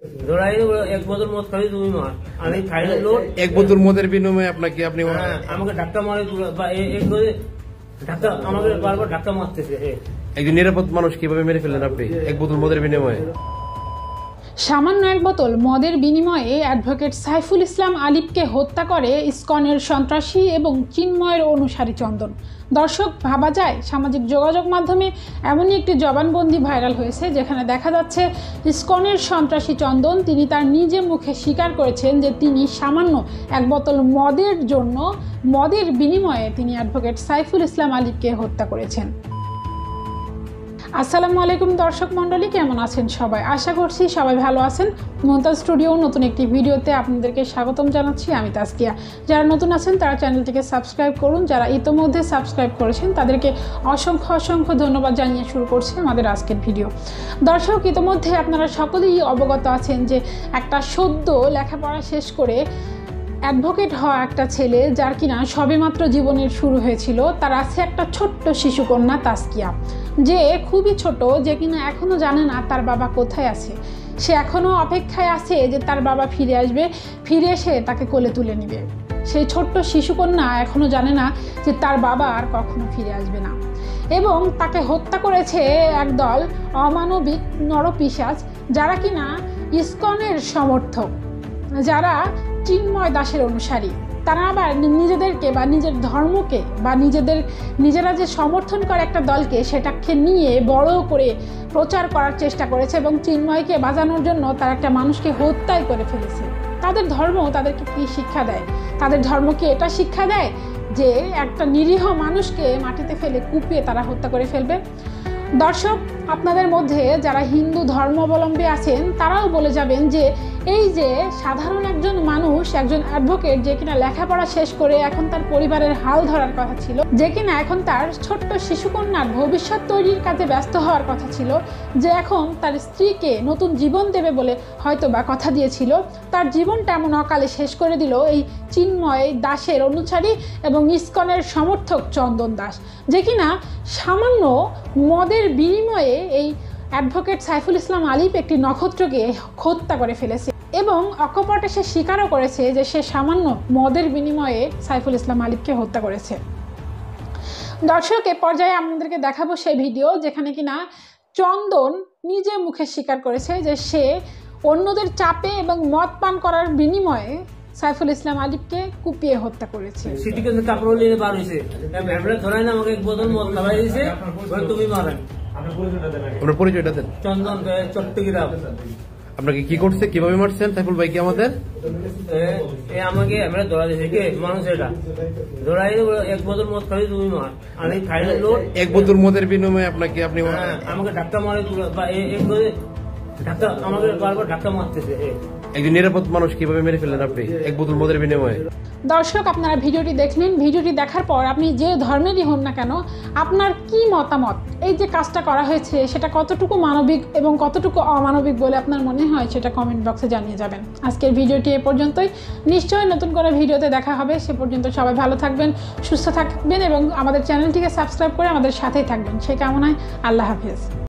ধরাই এক বোতল মদ খাবি তুমি মার, আমি খাইলে লোড। এক বোতল মদের বিনিময়ে আপনাকে আপনি আমাকে ধাক্কা মারে ধাক্কা, আমাকে বারবার ধাক্কা মারতেছে। একজন নিরাপদ মানুষ কিভাবে মেরে ফেললেন আপনি এক বোতল মদের বিনিময়ে? সামান্য এক বোতল মদের বিনিময়ে অ্যাডভোকেট সাইফুল ইসলাম আলিফকে হত্যা করে ইসকনের সন্ত্রাসী এবং চিন্ময়ের অনুসারী চন্দন। দর্শক, ভাবা যায় সামাজিক যোগাযোগ মাধ্যমে এমনই একটি জবানবন্দি ভাইরাল হয়েছে যেখানে দেখা যাচ্ছে ইসকনের সন্ত্রাসী চন্দন তিনি তার নিজে মুখে স্বীকার করেছেন যে তিনি সামান্য এক বোতল মদের বিনিময়ে তিনি অ্যাডভোকেট সাইফুল ইসলাম আলিফকে হত্যা করেছেন। আসসালামু আলাইকুম দর্শক মণ্ডলী, কেমন আছেন সবাই? আশা করছি সবাই ভালো আছেন। মুমতাজ স্টুডিও নতুন একটি ভিডিওতে আপনাদেরকে স্বাগতম জানাচ্ছি, আমি তাসকিয়া। যারা নতুন আছেন তারা চ্যানেলটিকে সাবস্ক্রাইব করুন, যারা ইতোমধ্যে সাবস্ক্রাইব করেছেন তাদেরকে অসংখ্য ধন্যবাদ জানিয়ে শুরু করছি আমাদের আজকের ভিডিও। দর্শক, ইতোমধ্যে আপনারা সকলেই অবগত আছেন যে একটা সদ্য লেখাপড়া শেষ করে অ্যাডভোকেট হওয়া একটা ছেলে, যার কিনা সবেমাত্র জীবনের শুরু হয়েছিল, তার আছে একটা ছোট্ট শিশুকন্যা তাসকিয়া, যে খুবই ছোট, যে কিনা এখনও জানে না তার বাবা কোথায় আছে। সে এখনও অপেক্ষায় আছে যে তার বাবা ফিরে আসবে, ফিরে এসে তাকে কোলে তুলে নেবে। সেই ছোট্ট শিশুকন্যা এখনও জানে না যে তার বাবা আর কখনো ফিরে আসবে না, এবং তাকে হত্যা করেছে একদল অমানবিক নরপিশাচ, যারা কিনা ইসকনের সমর্থক, যারা চিন্ময় দাসের অনুসারী। তারা আবার নিজেদেরকে বা নিজের ধর্মকে বা নিজেরা যে সমর্থন করে একটা দলকে, সেটাকে নিয়ে বড় করে প্রচার করার চেষ্টা করেছে এবং চিন্ময়কে বাঁচানোর জন্য তারা একটা মানুষকে হত্যাই করে ফেলেছে। তাদের ধর্ম তাদেরকে কি শিক্ষা দেয়? তাদের ধর্ম কি এটা শিক্ষা দেয় যে একটা নিরীহ মানুষকে মাটিতে ফেলে কুপিয়ে তারা হত্যা করে ফেলবে? দর্শক, আপনাদের মধ্যে যারা হিন্দু ধর্মাবলম্বী আছেন তারাও বলে যাবেন যে এই যে সাধারণ একজন মানুষ, একজন অ্যাডভোকেট, যে কিনা লেখাপড়া শেষ করে এখন তার পরিবারের হাল ধরার কথা ছিল, যে কিনা এখন তার ছোট্ট শিশুকন্যার ভবিষ্যৎ তৈরির কাজে ব্যস্ত হওয়ার কথা ছিল, যে এখন তার স্ত্রীকে নতুন জীবন দেবে বলে হয়তো বা কথা দিয়েছিল, তার জীবনটা এমন অকালে শেষ করে দিল এই চিন্ময় দাসের অনুসারী এবং ইসকনের সমর্থক চন্দন দাস, যে কিনা সামান্য মদের বিনিময়ে এই অ্যাডভোকেট সাইফুল ইসলাম আলিফ একটি নক্ষত্রকে হত্যা করে ফেলেছে, এবং অকপটে সে স্বীকারও করেছে যে সে সামান্য মদের বিনিময়ে সাইফুল ইসলাম আলিফকে হত্যা করেছে। দর্শক, এ পর্যায়ে আমাদেরকে দেখাবো সেই ভিডিও যেখানে কিনা চন্দন নিজে মুখে স্বীকার করেছে যে সে অন্যদের চাপে এবং মদ পান করার বিনিময়ে সাইফুল ইসলাম আলিফকে কুপিয়ে হত্যা করেছে। কাপড় নিয়ে বার হয়েছে, ধরাই না, আমাকে এক বোতল মদ খাওয়াই দিয়েছে, তুমি মারেন। আপনার পরিচয়টা দেন। চন্দন, চট্টগ্রাম। আপনাকে কি করছে, কিভাবে মারছেন সাইফুল ভাই? কি আমাদের আমাকে আমরা ধরা দিয়েছে কে মানুষ, এটা ধরাই এক বোতল মদ খাবি তুমি মার, আমি খাইলে লোড। এক বোতল মদের বিনিময়ে আপনাকে আমাকে ধাক্কা মারে ধাক্কা, আমাকে বারবার ধাক্কা মারতেছে। একজন নিরাপদ মানুষ কিভাবে মেরে ফেললেন আপনি এক বোতল মদের বিনিময়ে? দর্শক, আপনারা ভিডিওটি দেখলেন। ভিডিওটি দেখার পর আপনি যে ধর্মেরই হন না কেন, আপনার কি মতামত? এই যে কাজটা করা হয়েছে সেটা কতটুকু মানবিক এবং কতটুকু অমানবিক বলে আপনার মনে হয়, সেটা কমেন্ট বক্সে জানিয়ে যাবেন। আজকের ভিডিওটি এ পর্যন্তই। নিশ্চয়ই নতুন করে ভিডিওতে দেখা হবে। সে পর্যন্ত সবাই ভালো থাকবেন, সুস্থ থাকবেন এবং আমাদের চ্যানেলটিকে সাবস্ক্রাইব করে আমাদের সাথেই থাকবেন। সেই কামনায় আল্লাহ হাফেজ।